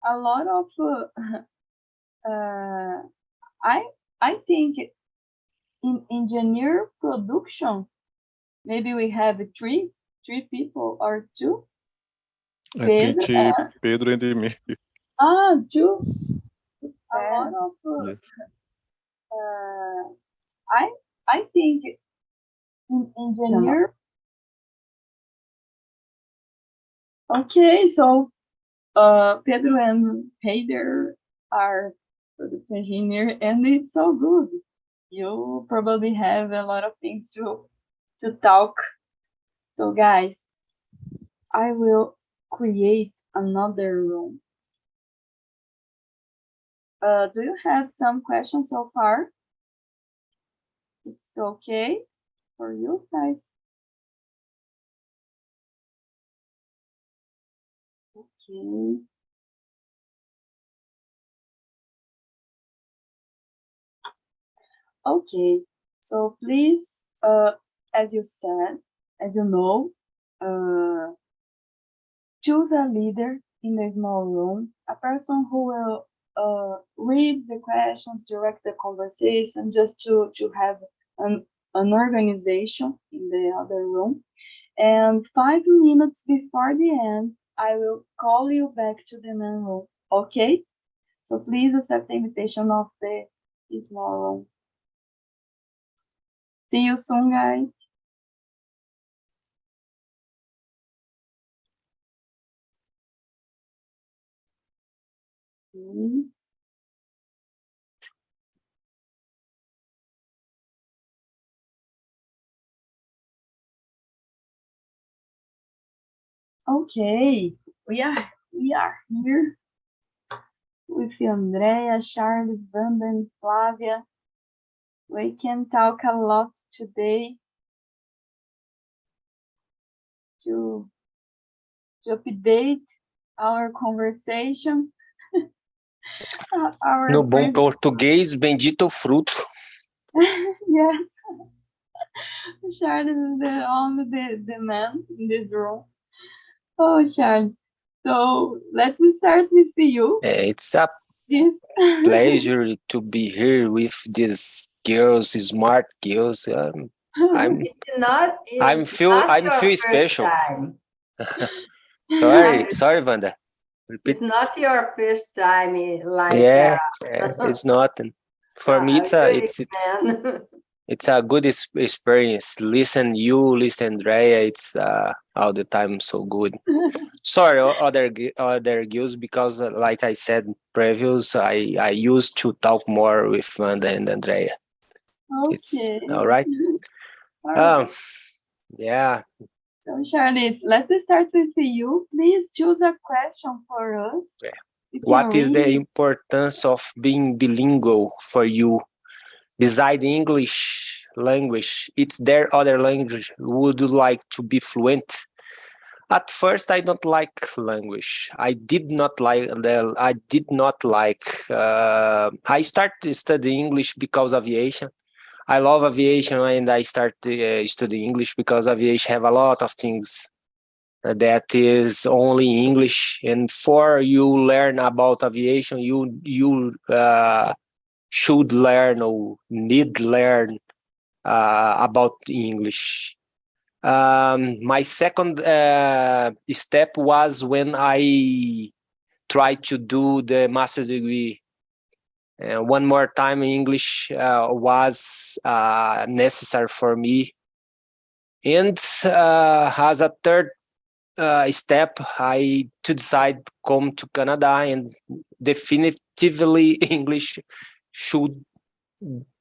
a lot of uh, I think in engineer production maybe we have three people or two. I think Pedro and me. Two. A lot of Yes. I think in engineer. Okay, so Pedro and Heider are product engineer, and it's so good. You probably have a lot of things to talk. So guys, I will create another room. Do you have some questions so far? It's okay for you guys. Okay. Okay, so please, as you said, as you know, choose a leader in the small room, a person who will read the questions, direct the conversation, just to have an organization in the other room. And 5 minutes before the end, I will call you back to the main room, okay? So please accept the invitation of the small room. See you soon, guys. Okay, we are here with Andrea, Charles, Wanda, and Flavia. We can talk a lot today to update our conversation. No bom português, bendito fruto. Yes. Charles is the only the man in this room. Oh, Charles. So let's start with you. It's a pleasure to be here with these girls, smart girls. I'm feel special. Sorry, Wanda. Repeat. It's not your first time, like it's not. For me, it's a good experience. Listen, Andrea. It's all the time so good. Sorry, other girls, because like I said previous, I used to talk more with Wanda and Andrea. Okay. It's all right. Yeah. So, Charles, let's start with you. Please choose a question for us. Yeah. What is the importance of being bilingual for you? Besides English language, is there other language would you like to be fluent? At first, I don't like language. I started studying English because of aviation. I love aviation, and I started studying English because aviation have a lot of things that is only English. And for you learn about aviation, you should learn or need learn about English. My second step was when I tried to do the master's degree. One more time, English was necessary for me. And as a third step, I decide to come to Canada, and definitively English should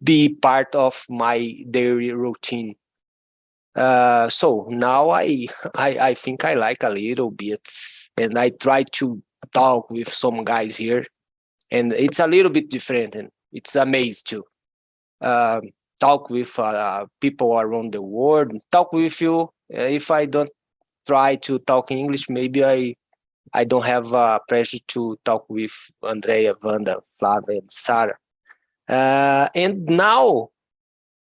be part of my daily routine. So now I think I like a little bit, and I try to talk with some guys here, and it's a little bit different, and it's amazing too. Talk with people around the world, talk with you. If I don't try to talk English, maybe I don't have pressure to talk with Andrea, Wanda, Flavia, and Sarah. And now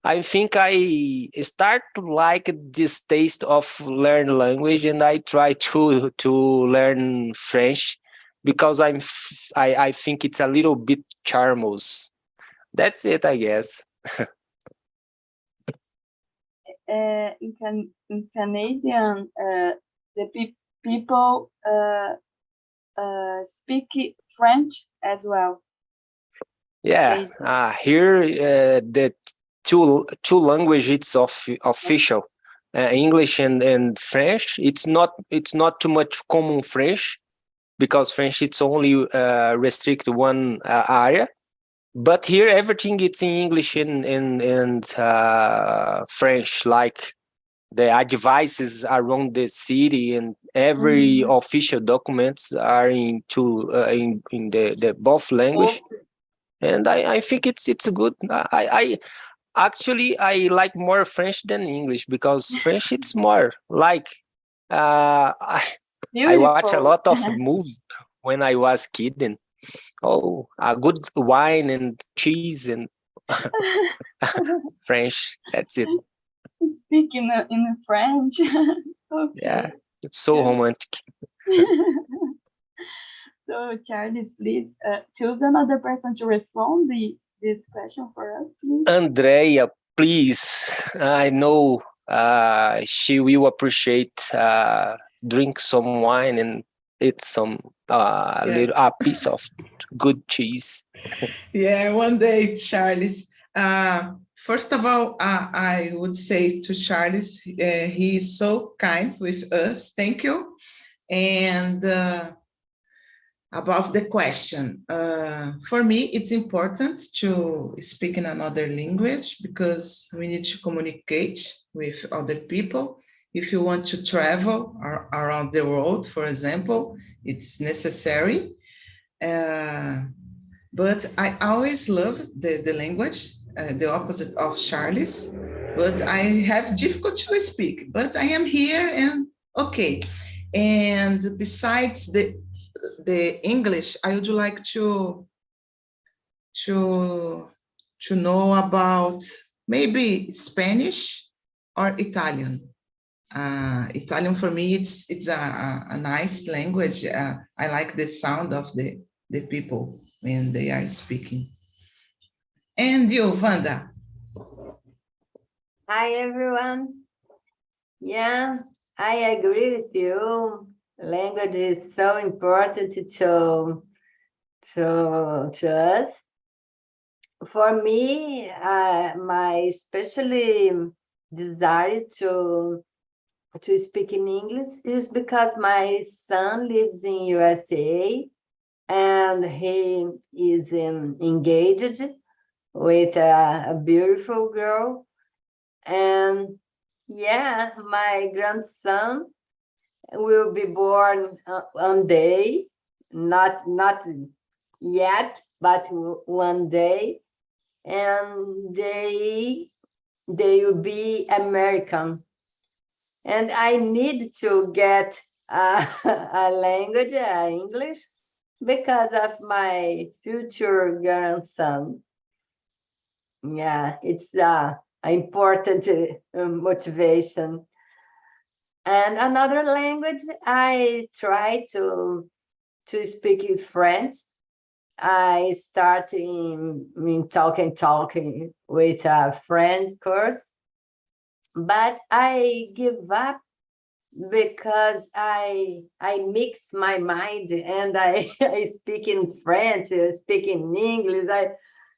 I think I start to like this taste of learn language, and I try to learn French because I think it's a little bit charmless. That's it, I guess. In Canadian, the people speak French as well. Yeah, here the two language it's official, English and French. It's not too much common French, because French it's only restrict one area. But here everything it's in English and French, like the advices around the city, and every official documents are in the both language. And I think it's good. I actually like more French than English, because French it's more like I watch a lot of movies when I was kid, and a good wine and cheese and French. That's it. Speaking in French. Okay. Yeah, it's so romantic. So, Charles, please choose another person to respond this question for us, please. Andrea, please. I know she will appreciate drink some wine and eat some a piece of good cheese. Yeah, one day, Charles. First of all, I would say to Charles, he is so kind with us. Thank you. And about the question, for me, it's important to speak in another language, because we need to communicate with other people. If you want to travel around the world, for example, it's necessary. But I always love the language, the opposite of Charles, but I have difficulty to speak, but I am here and okay. And besides the English, I would like to know about maybe Spanish or Italian. Italian for me, it's a nice language. I like the sound of the people when they are speaking. And you, Wanda? Hi, everyone. Yeah, I agree with you. Language is so important to us. For me, my especially desire to speak in English is because my son lives in USA, and he is engaged with a beautiful girl. And yeah, my grandson will be born one day, not yet, but one day, and they will be American. And I need to get a language, English, because of my future grandson. Yeah, it's an important motivation. And another language, I try to speak in French. I start in TALKNTALK with a French course, but I give up because I mix my mind, and I speak in French, I speak in English,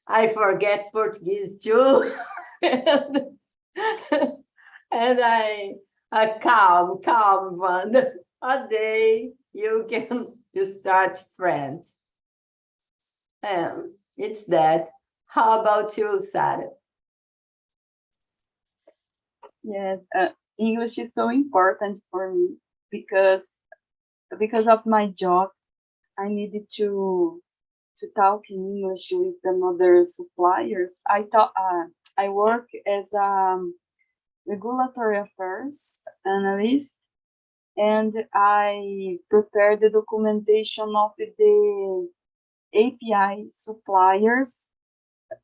I forget Portuguese too. and I a calm one. A day you start French. It's that. How about you, Sarah? Yes, English is so important for me because of my job. I needed to talk in English with another suppliers. I work as a regulatory affairs analyst, and I prepare the documentation of the API suppliers,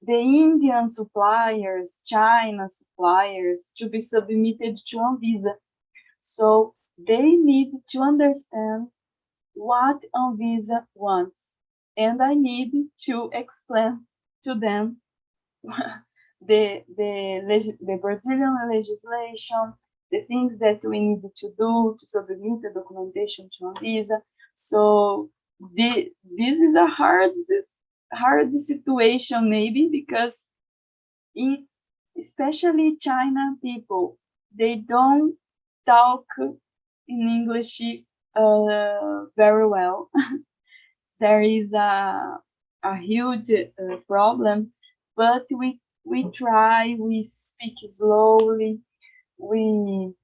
the Indian suppliers, China suppliers, to be submitted to Anvisa. So they need to understand what Anvisa wants, and I need to explain to them the Brazilian legislation, the things that we need to do to submit the documentation to Anvisa. So this is a hard situation maybe, because especially China people, they don't talk in English very well. There is a huge problem, but we try, we speak slowly, we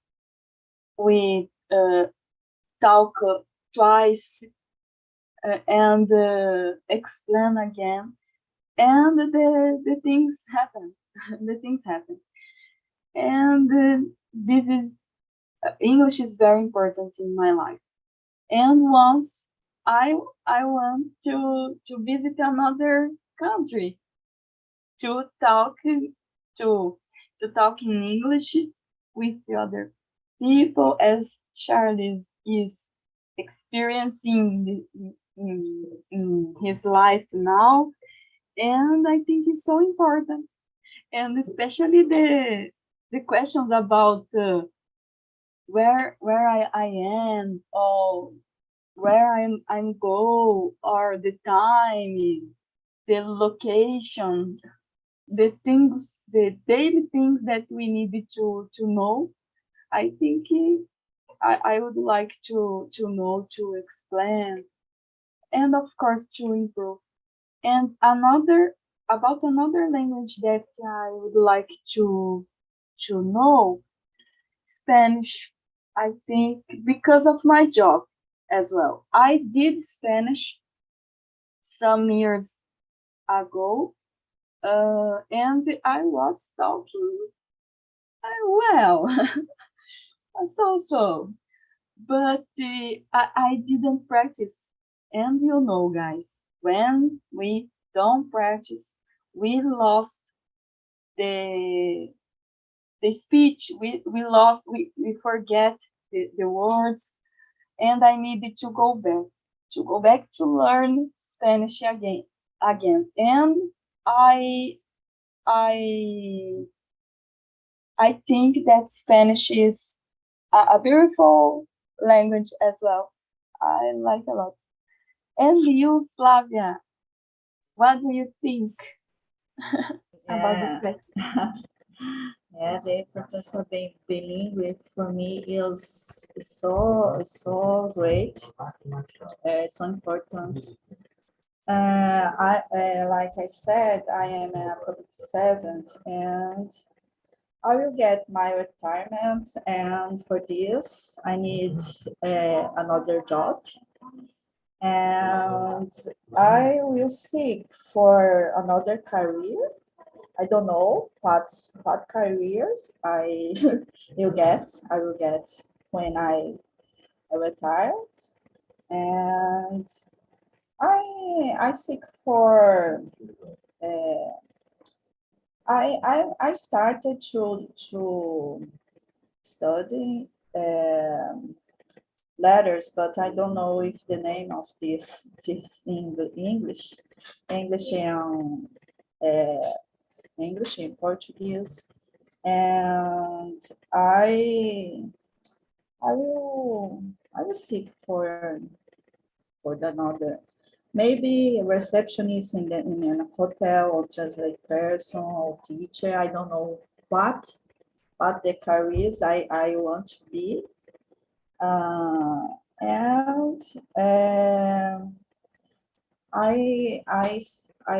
talk twice and explain again, and the things happen. The things happen, and this is English is very important in my life. And once I want to visit another country to talk in English with the other people, as Charlie is experiencing in his life now. And I think it's so important, and especially the questions about where I am, or where I'm go, or the time, the location, the things, the daily things that we need to know. I think I would like to know, to explain, and of course to improve. And another language that I would like to know, Spanish. I think because of my job as well. I did Spanish some years ago, and I was talking well, so, but I didn't practice. And you know, guys, when we don't practice, we lost the speech. We forget the words, and I needed to go back to learn Spanish again. And I think that Spanish is a beautiful language as well. I like a lot. And you, Flavia, what do you think about the question? Yeah, the importance of being bilingual for me is so great, so important. Like I said, I am a public servant, and I will get my retirement, and for this I need another job, and I will seek for another career. I don't know what careers I will get. I will get when I retire, and I seek for. I started to study letters, but I don't know if the name of this English and English and Portuguese, and I will seek for another, maybe a receptionist in a hotel, or translate person, or teacher. I don't know what the careers I want to be, and I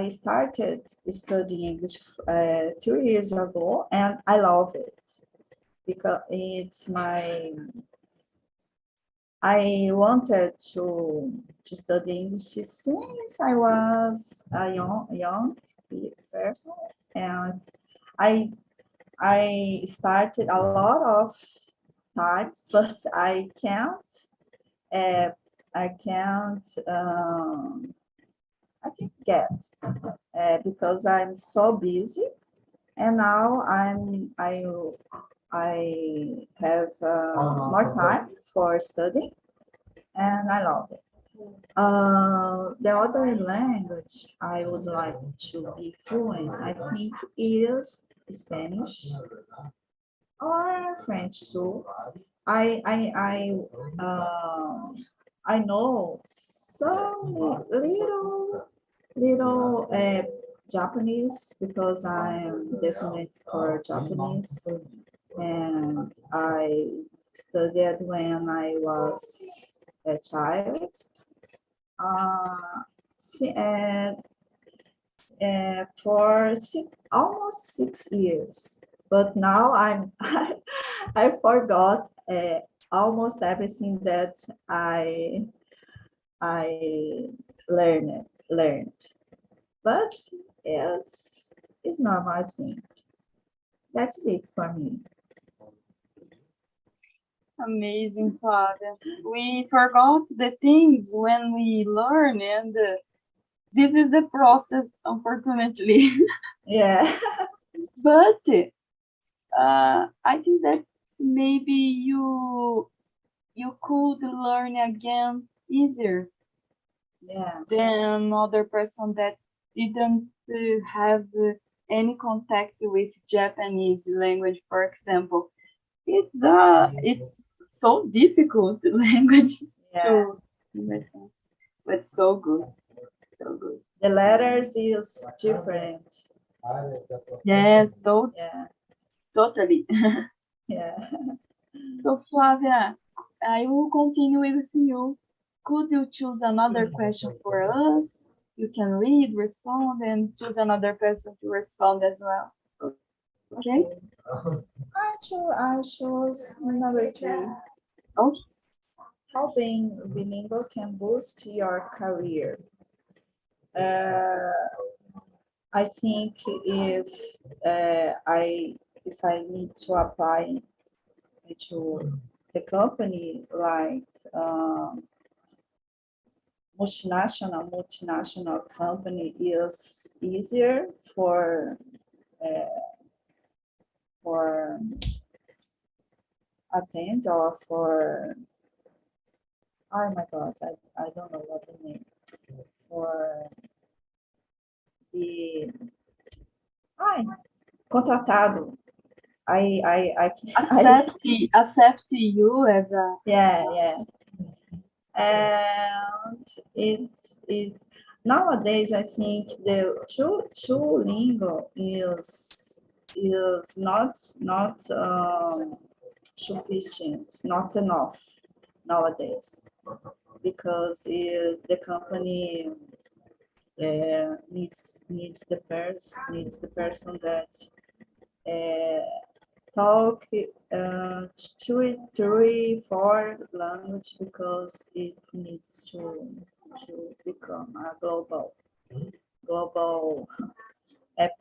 started studying English 2 years ago, and I love it because it's I wanted to study English since I was a young person, and I started a lot of times, but I can't get because I'm so busy, and now I have more time for studying, and I love it. The other language I would like to be fluent, I think, is Spanish or French too. I I I I know some little Japanese because I'm descendant for Japanese, and I studied when I was a child. Si- uh, for almost 6 years. But now I forgot almost everything that I learned. But it's normal, I think. That's it for me. Amazing, Flavia. We forgot the things when we learn, and this is the process, unfortunately. Yeah. But I think that maybe you could learn again easier Yeah. than other person that didn't have any contact with Japanese language, for example. It's so difficult language Yeah. to understand, but so good, so good. The letters is different. Yes, so Yeah. totally. Yeah. So Flavia, I will continue with you. Could you choose another question for us? You can read, respond, and choose another person to respond as well. Okay? I chose number 3. Okay. How being bilingual can boost your career. I think if I need to apply to the company like multinational company is easier for attend or for, oh my God, I don't know what the name for the contratado. I Accept you as a yeah. And it nowadays I think the two lingo is not sufficient, not enough nowadays, because the company needs the person that talk 3, 4 language, because it needs to become a global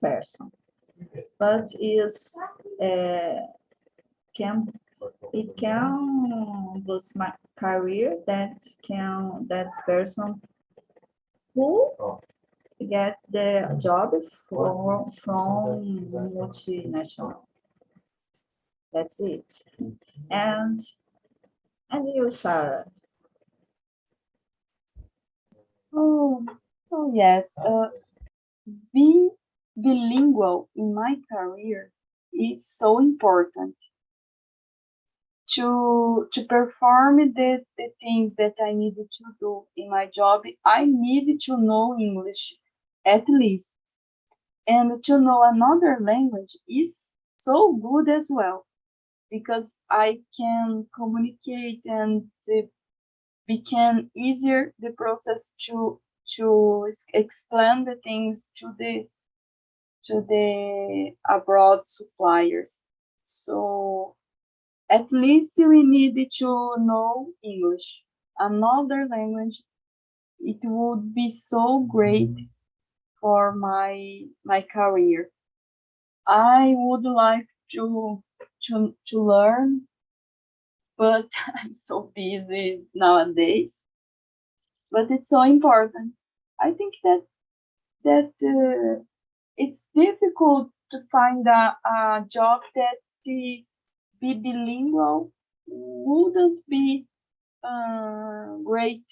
person. But can it can boost my career, that person who get the job from multinational. That's it. And you, Sarah. oh yes. Being bilingual in my career is so important to perform the things that I needed to do in my job. I needed to know English at least, and to know another language is so good as well, because I can communicate, and it became easier the process to explain the things to the abroad suppliers. So at least we needed to know English. Another language, it would be so great for my career. I would like to learn, but I'm so busy nowadays. But it's so important. I think that it's difficult to find a job that be bilingual wouldn't be great,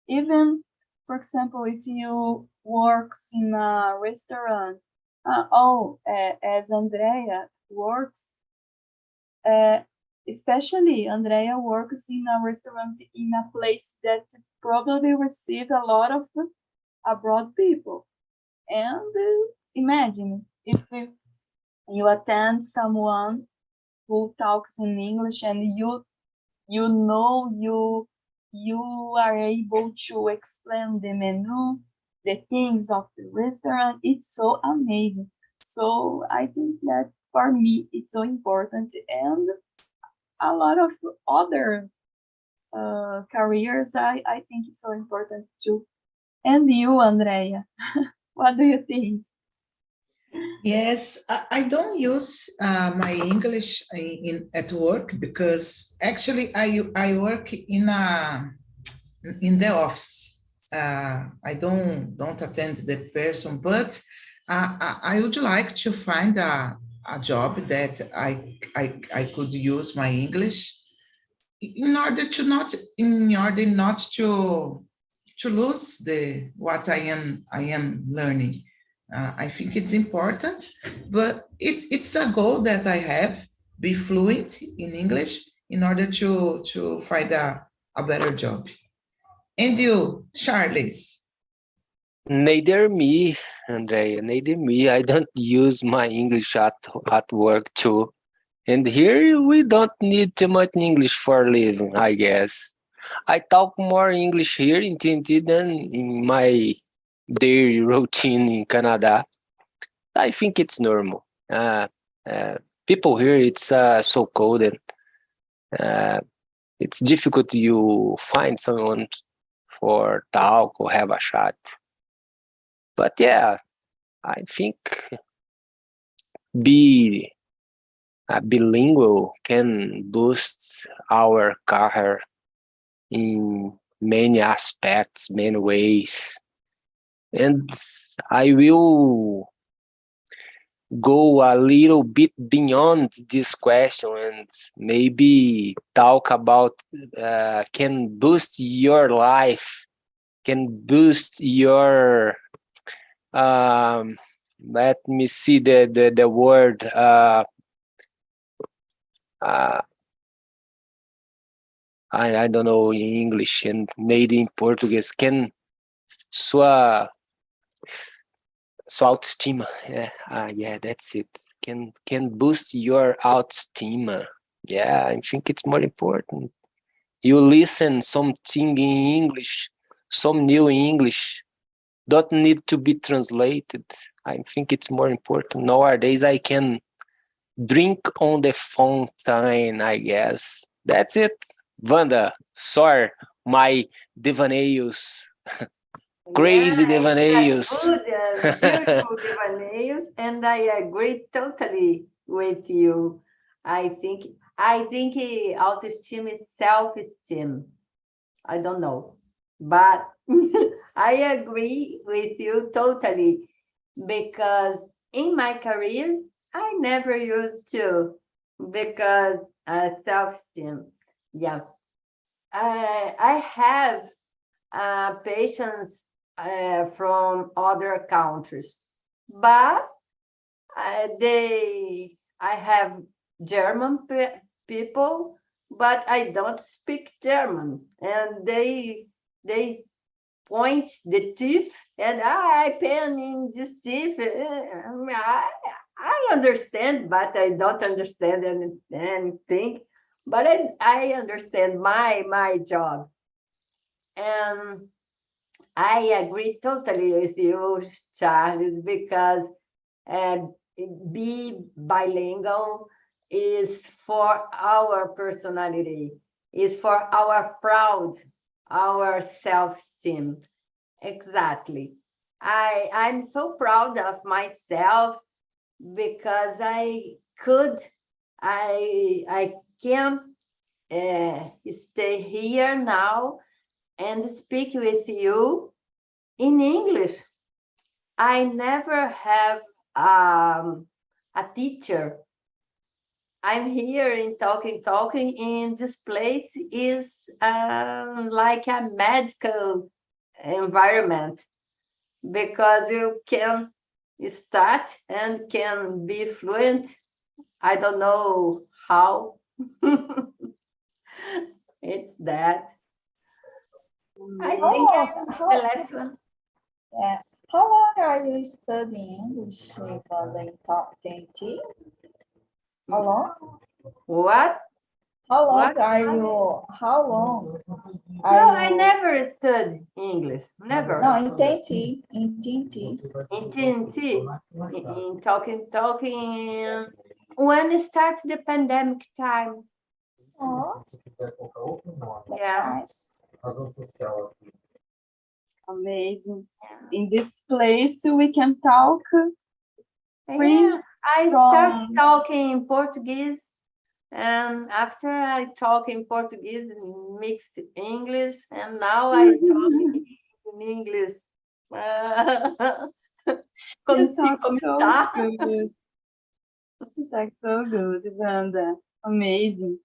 even, for example, if you works in a restaurant, as Andrea works, especially Andrea works in a restaurant in a place that probably receive a lot of abroad people. And imagine if you attend someone who talks in English and you are able to explain the menu, the things of the restaurant. It's so amazing. So I think that for me it's so important, and a lot of other careers I think it's so important too. And you, Andrea, what do you think? Yes, I don't use my English at work because actually I work in the office. I don't attend the person, but I would like to find a job that I could use my English in order not to lose what I am learning. I think it's important, but it's a goal that I have, be fluent in English in order to find a better job. And you, Charles? Neither me, Andrea, neither me. I don't use my English at work too. And here we don't need too much English for living, I guess. I talk more English here in TNT than in my daily routine in Canada. I think it's normal. People here, it's so cold, and it's difficult you find someone for talk or have a chat. But yeah, I think be bilingual can boost our career in many aspects, many ways. And I will go a little bit beyond this question and maybe talk about can boost your life, can boost your let me see the word I don't know in English and maybe in Portuguese. Can sua autoestima. Yeah, that's it. Can boost your autoestima. Yeah, I think it's more important. You listen something in English, some new English, don't need to be translated. I think it's more important. Nowadays, I can drink on the fountain, I guess. That's it. Wanda, sorry, my devaneios. Crazy devaneios. Good, beautiful devaneios, and I agree totally with you. I think autoestima is self-esteem. I don't know, but I agree with you totally, because in my career I never used to, because self-esteem. Yeah, I have patients from other countries, but I have German people, but I don't speak German, and they point the teeth, and I pen in this teeth. I understand, but I don't understand anything. But I understand my job, and I agree totally with you, Charles, because be bilingual is for our personality, is for our proud, our self-esteem. Exactly. I'm so proud of myself because I can stay here now and speak with you in English. I never have a teacher. I'm here in talking, and this place is like a magical environment, because you can start and can be fluent. I don't know how. It's that. I think the last one. Yeah. How long are you studying English, Wanda, in TALKNTAK? How long? What? How long What? are you? How long No, are I you? never studied English. Never. No, in TNT. In TNT. In TNT, in talking. When it started the pandemic time. Oh, that's Yeah. nice. Amazing. In this place, we can talk free Yeah, I from- start talking in Portuguese, and after I talk in Portuguese, mixed English, and now I talk in English. You talk Como so está? good. You talk so good, Wanda. Amazing.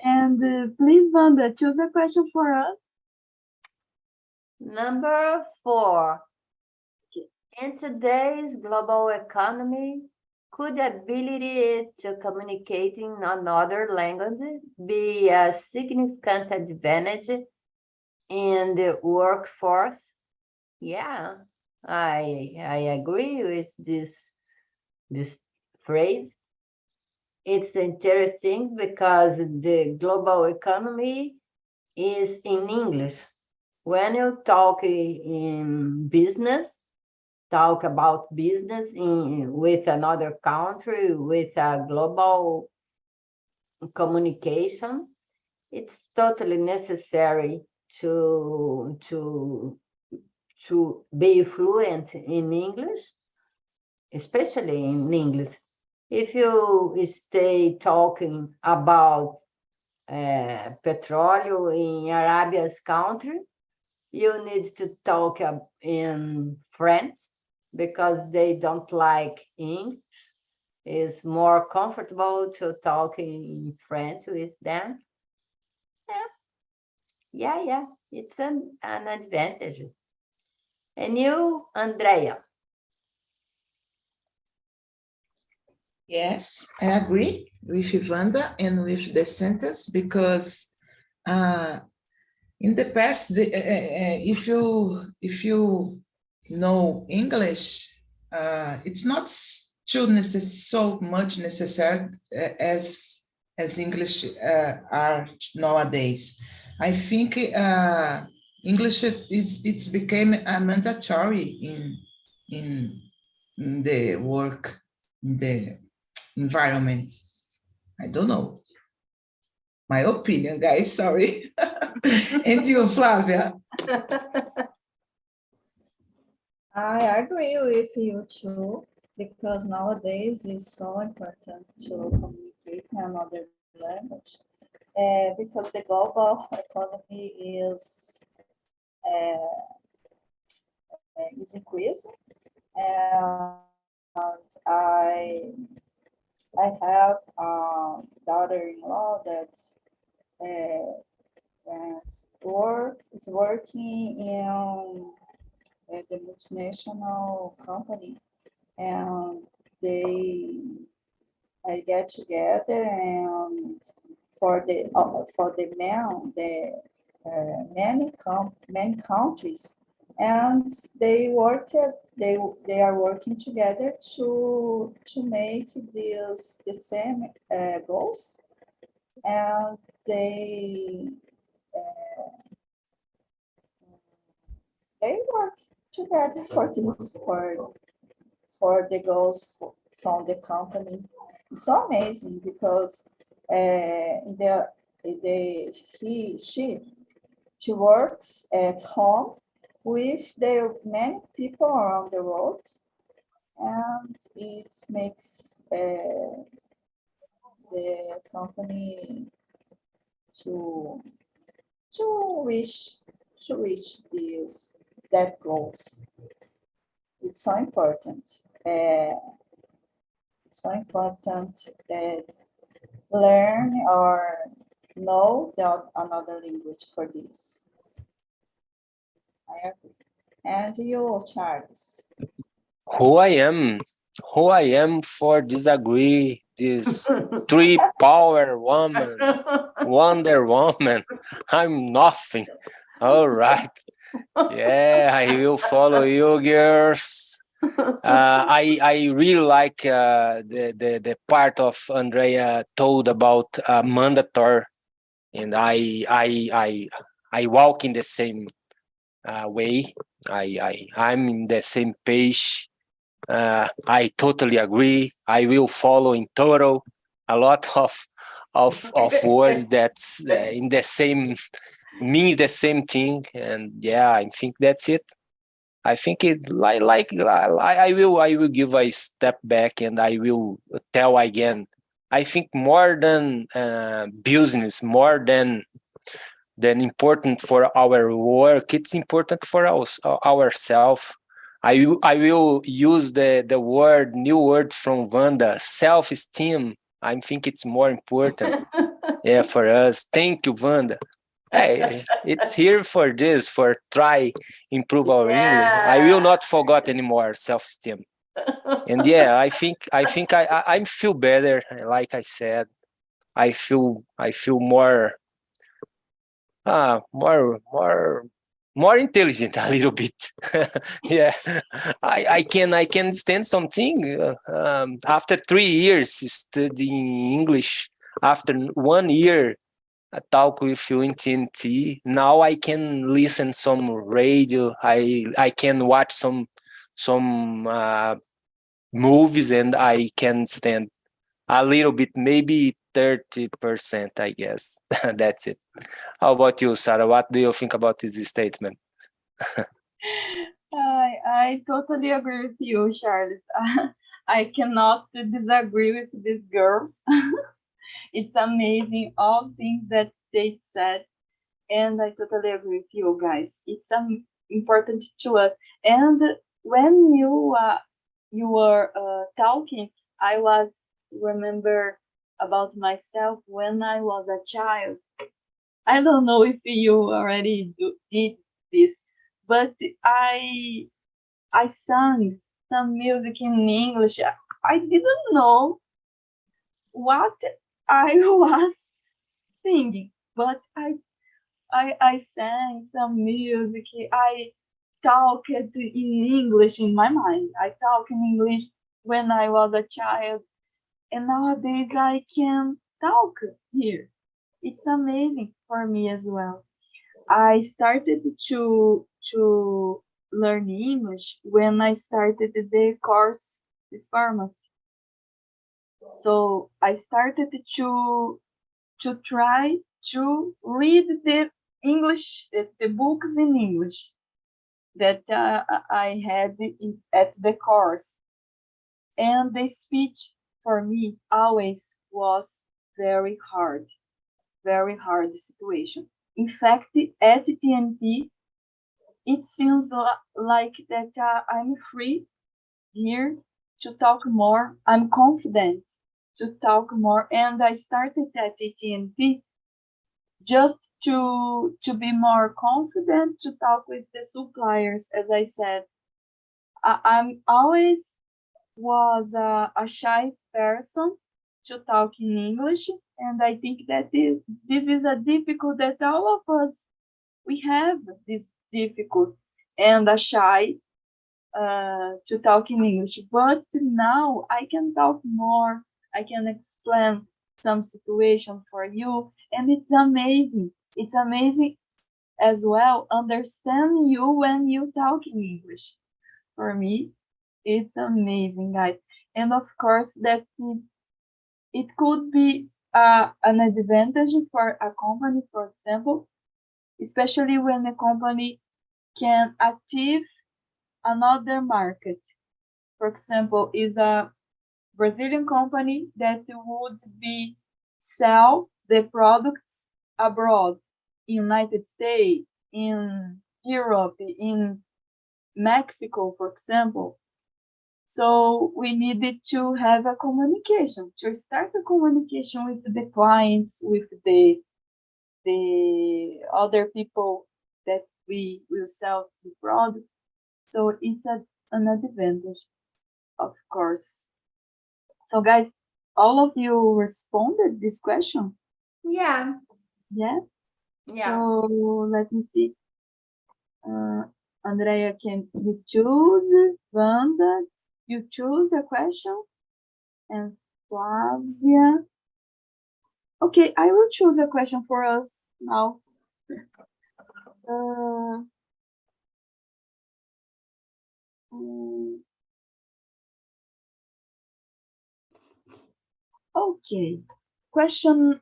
And please, Wanda, choose a question for us. Number 4. In today's global economy, could ability to communicate in another language be a significant advantage in the workforce? Yeah, I agree with this phrase. It's interesting because the global economy is in English. When you talk in business, talk about business with another country, with a global communication, it's totally necessary to be fluent in English, especially in English. If you stay talking about petrol in Arabia's country, you need to talk in French because they don't like English. It's more comfortable to talk in French with them. Yeah, it's an advantage. And you, Andrea? Yes, I agree with Ivanda and with the sentence because in the past, if you know English, it's not so much necessary as English are nowadays. I think English it's became a mandatory in the work, in the environment. I don't know. My opinion, guys, sorry. And you, Flavia? I agree with you too, because nowadays it's so important to communicate in another language. Because the global economy is increasing, and I have a daughter-in-law that is working in the multinational company, and they get together and for the men, the many countries, and they are working together to make the same goals, and they work together for this for the goals from the company. It's so amazing because she works at home with the many people around the world, and it makes the company to reach that goals. It's so important. It's so important that learn or know another language for this. I agree. And you, Charles? Who I am for disagree this three power woman, Wonder Woman. I'm nothing. All right. Yeah, I will follow you, girls. I really like the part of Andrea told about mandatory, and I walk in the same way. I'm in the same page. I totally agree. I will follow in total a lot of words that's in the same means the same thing, and yeah, I think that's it. I think it I will give a step back and I will tell again. I think more than business, more than important for our work, it's important for ourselves. I will use the new word from Wanda, self-esteem. I think it's more important. Yeah, for us. Thank you, Wanda. Hey, it's here for this, for try improve our English. I will not forget anymore self-esteem. And yeah, I think I feel better. Like I said, I feel more more intelligent a little bit. Yeah, I can understand something after 3 years studying English. After 1 year I talk with you in TNT. Now I can listen some radio. I can watch some movies, and I can stand a little bit, maybe 30%, I guess. That's it. How about you, Sarah? What do you think about this statement? I totally agree with you, Charles. I cannot disagree with these girls. It's amazing, all things that they said, and I totally agree with you guys. It's important to us. And when you were talking, I was remember about myself when I was a child. I don't know if you already did this, but I sang some music in English. I didn't know what I was singing, but I sang some music. I talked in English in my mind. I talk in English when I was a child, and nowadays I can talk here. It's amazing for me as well. I started to learn English when I started the course with pharmacy. So I started to try to read the English, the books in English that I had at the course. And the speech for me always was very hard situation. In fact, at TNT, it seems like that I'm free here to talk more. I'm confident to talk more, and I started at TNT just to be more confident to talk with the suppliers. As I said, I'm always was a shy person to talk in English, and I think that this is a difficult that all of us we have this difficult and a shy to talk in English. But now I can talk more. I can explain some situation for you, and it's amazing. It's amazing as well understanding you when you talk in English. For me, it's amazing, guys. And of course, that it could be an advantage for a company, for example, especially when a company can achieve another market. For example, is a Brazilian company that would be sell the products abroad, in United States, in Europe, in Mexico, for example. So we needed to have a communication, to start a communication with the clients, with the other people that we will sell the product. So it's an advantage, of course. So guys, all of you responded this question? Yeah. Yeah? Yeah. So let me see. Andrea, can you choose? Wanda, you choose a question? And Flavia. Okay, I will choose a question for us now. Okay,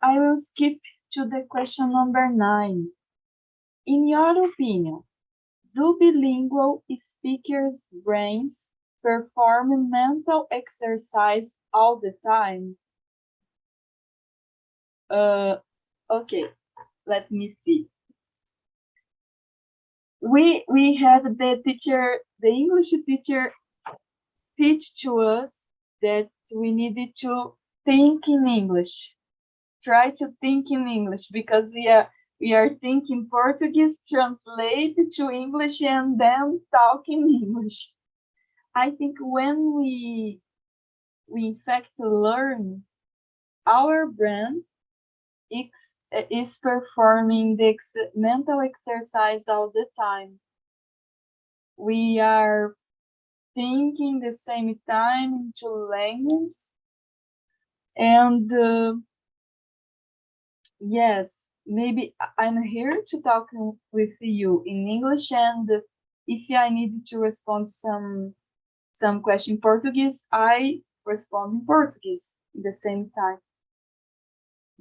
I will skip to the question number 9. In your opinion, do bilingual speakers' brains perform mental exercise all the time? Okay, let me see. We had the English teacher teach to us that we needed to think in English. Try to think in English, because we are thinking Portuguese, translate to English, and then talk in English. I think when we in fact learn, our brain is performing the mental exercise all the time. We are thinking the same time into language, and yes, maybe I'm here to talk with you in English, and if I need to respond some question in Portuguese, I respond in Portuguese at the same time.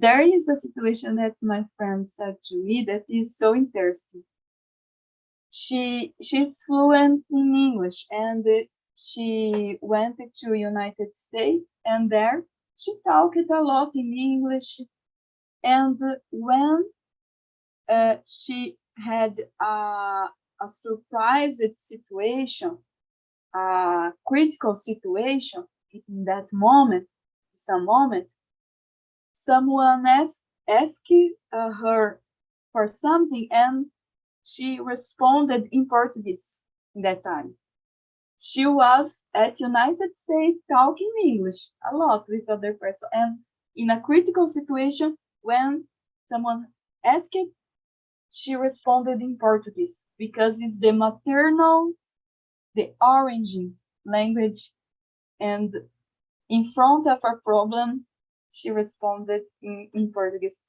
There is a situation that my friend said to me that is so interesting. She's fluent in English, and she went to United States, and there she talked a lot in English. And when she had a surprised situation, a critical situation in that moment, someone asked her for something, and she responded in Portuguese in that time. She was at United States talking English a lot with other person, and in a critical situation, when someone asked, she responded in Portuguese, because it's the maternal, the origin language, and in front of a problem, she responded in Portuguese.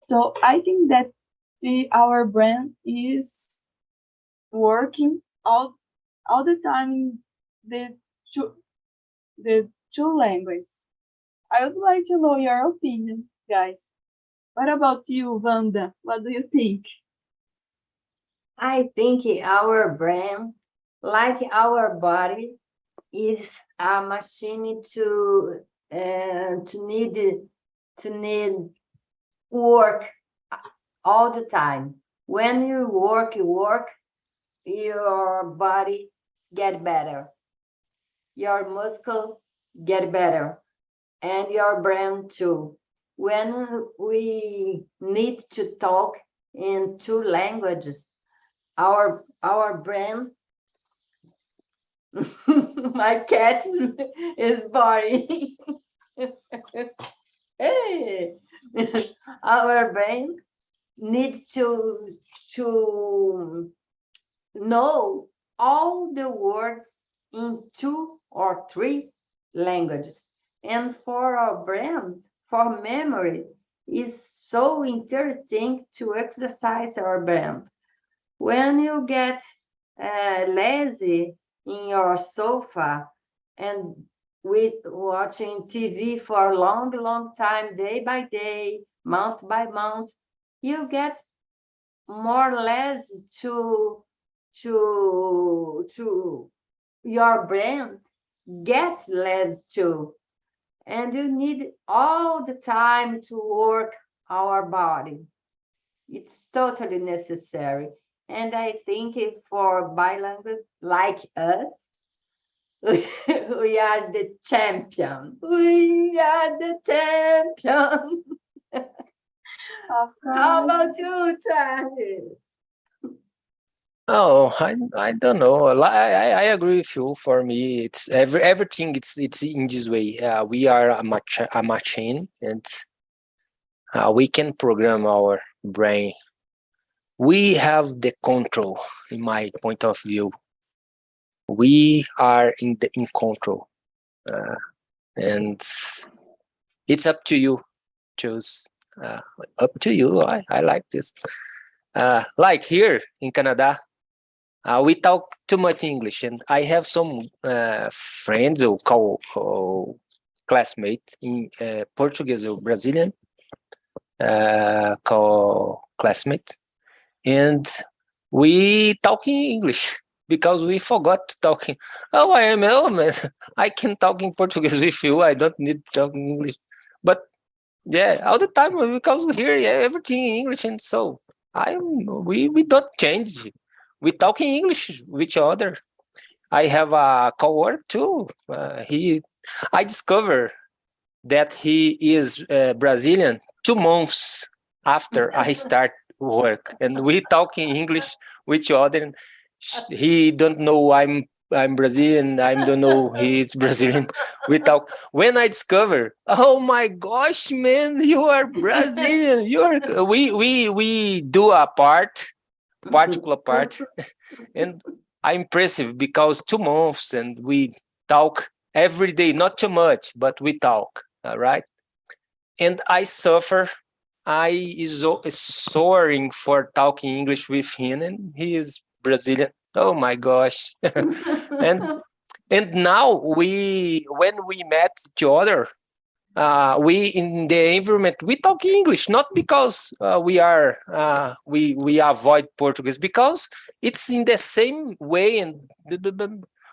So I think that our brain is working all the time in the two languages. I would like to know your opinion, guys. What about you, Wanda? What do you think? I think our brain, like our body, is a machine to need work all the time. When you work, your body get better, your muscle get better, and your brain too. When we need to talk in two languages, our brain my cat is boring. Hey. Our brain needs to know all the words in 2 or 3 languages. And for our brain, for memory, is so interesting to exercise our brain. When you get lazy in your sofa and with watching TV for a long time, day by day, month by month, you get more lazy to your brain get lazy too. And you need all the time to work our body. It's totally necessary. And I think for bilingual like us, we are the champion. We are the champion. Of course. How about you, Charlie? Oh, I don't know. I agree with you. For me, it's everything. It's in this way. We are a machine, and we can program our brain. We have the control. In my point of view, we are in control, and it's up to you. Choose. Up to you. I like this. Like here in Canada. We talk too much English, and I have some friends or classmates in Portuguese or Brazilian classmate, and we talk in English because we forgot to talk. Oh, man, I can talk in Portuguese with you. I don't need to talk in English, but yeah, all the time because here everything in English, and so we don't change. We talk in English with each other. I have a coworker too. I discovered that he is Brazilian 2 months after I start work, and we talk in English with each other. And he don't know I'm Brazilian. I don't know he's Brazilian. We talk. When I discover, oh my gosh, man, you are Brazilian. You are. We do a particular part, and I'm impressive because 2 months and we talk every day, not too much, but we talk. All right. And I suffer. I is soaring for talking English with him, and he is Brazilian. Oh my gosh! and and now when we met each other, we in the environment we talk English, not because we avoid Portuguese, because it's in the same way, and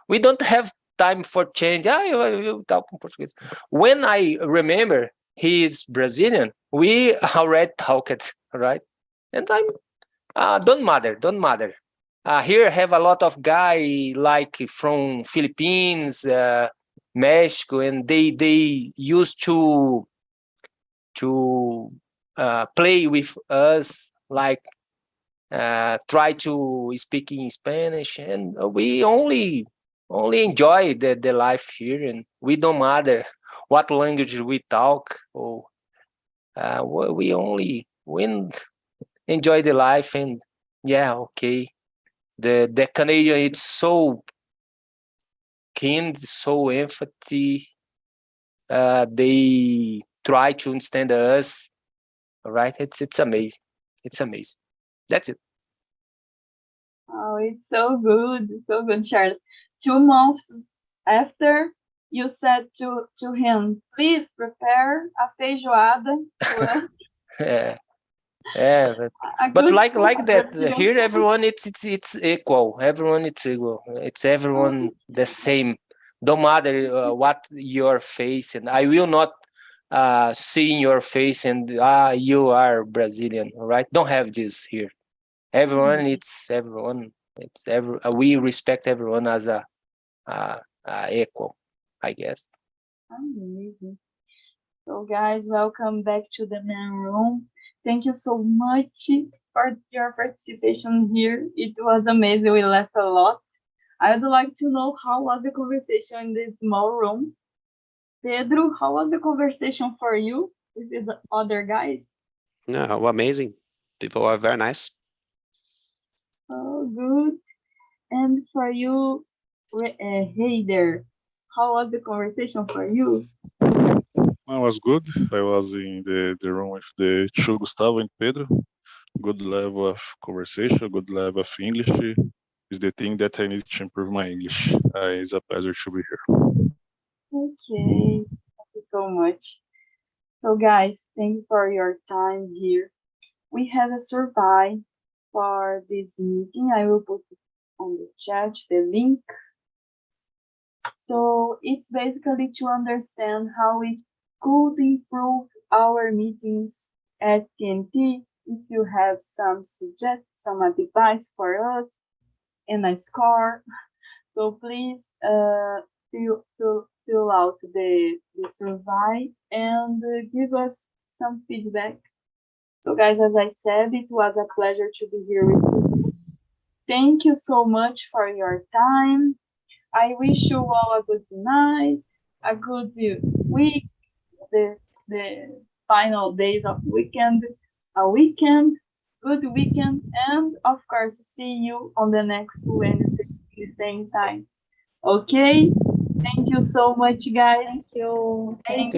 we don't have time for change. You talk in Portuguese. When I remember he is Brazilian, we already talked, right? And I'm don't matter. Here I have a lot of guy like from Philippines, Mexico, and they used to play with us, like try to speak in Spanish, and we only enjoy the life here, and we don't matter what language we talk, or we only enjoy the life, and yeah, okay. The Canadian, it's so kind, so empathy. They try to understand us. All right, it's amazing. It's amazing. That's it. Oh, it's so good, Charles. 2 months after, you said to him, please prepare a feijoada to us. Yeah, but like that Brazilian here, food. everyone it's equal. Everyone it's equal. It's everyone the same. Don't matter what your face, and I will not see in your face and you are Brazilian. All right, don't have this here. Everyone, it's everyone. It's we respect everyone as a equal, I guess. Amazing. So guys, welcome back to the main room. Thank you so much for your participation here. It was amazing. We laughed a lot. I would like to know how was the conversation in this small room. Pedro, how was the conversation for you with the other guys? No, amazing. People are very nice. Oh, good. And for you, hey there, how was the conversation for you? I was good. I was in the room with the two Gustavo and Pedro. Good level of conversation, good level of English is the thing that I need to improve my English. It's a pleasure to be here. Okay, thank you so much. So guys, thank you for your time here. We have a survey for this meeting. I will put it on the chat, the link. So it's basically to understand how we could improve our meetings at TNT. If you have some suggestions, some advice for us, and a score, so please fill out the survey and give us some feedback. So guys, as I said, it was a pleasure to be here with you. thank you so much for your time. I wish you all a good night, a good week, the final days of weekend, good weekend, and of course, see you on the next Wednesday at the same time. Okay? Thank you so much, guys. Thank you. Thank